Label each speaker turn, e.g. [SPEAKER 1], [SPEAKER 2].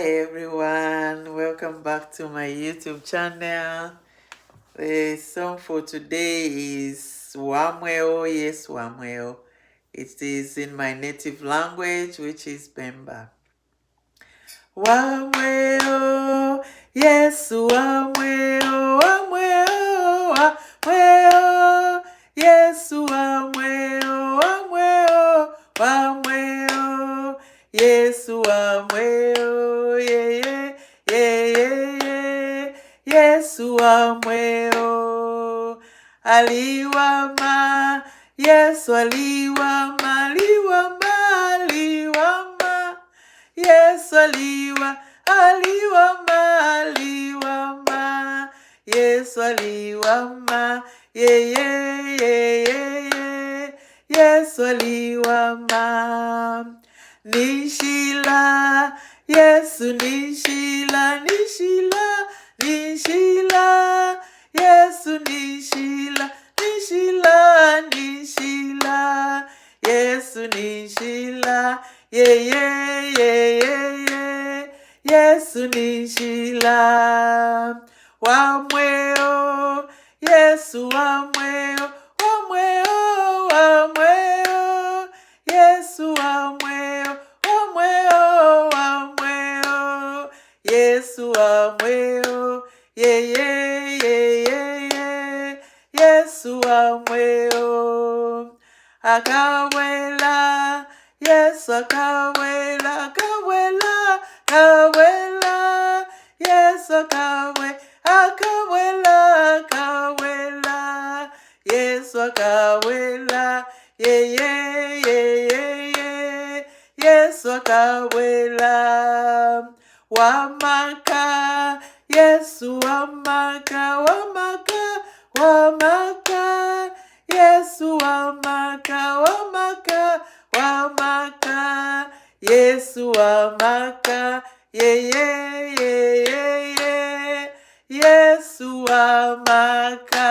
[SPEAKER 1] Hey everyone, welcome back to my YouTube channel. The song for today is Wamweo, yes Wamweo. It is in my native language, which is Pemba. Wamweo, yes Wamweo, Wamweo, Wamweo, yes Wamweo, Wamweo, Wamweo, yes Wamweo, yeah, yeah, yeah, yeah, yes Wamweo, aliwama, yes aliwama, aliwama, aliwama. Yes, aliwa, aliwama. Yes, aliwama. Yeah, yeah, yeah, yeah, yeah. Yes, aliwama. Nishila. Yes, nishila, nishila, nishila. Yes, nishila, nishila, nishila. Yes, nishila. Yeah, yeah, yeah, yeah, yeah. Yesu nishila. Wamweo. Yesu wamweo. Wamweo, wamweo. Yesu wamweo. Wamweo, wamweo. Yesu wamweo. Yeah, yeah, yeah, yeah, yeah. Yesu wamweo. Akawela. Yes, akawela, akawela, akawela. Yes, akawela, akawela. Yes, akawela. Yeah, yeah, yeah, yeah, yeah. Yes, akawela. Wamaka. Yes, wamaka, wamaka, wamaka. Yes, wamaka, wamaka. Wamaka, Yesu wamaka, yeah, yeah, yeah, yeah, yeah, Yesu wamaka.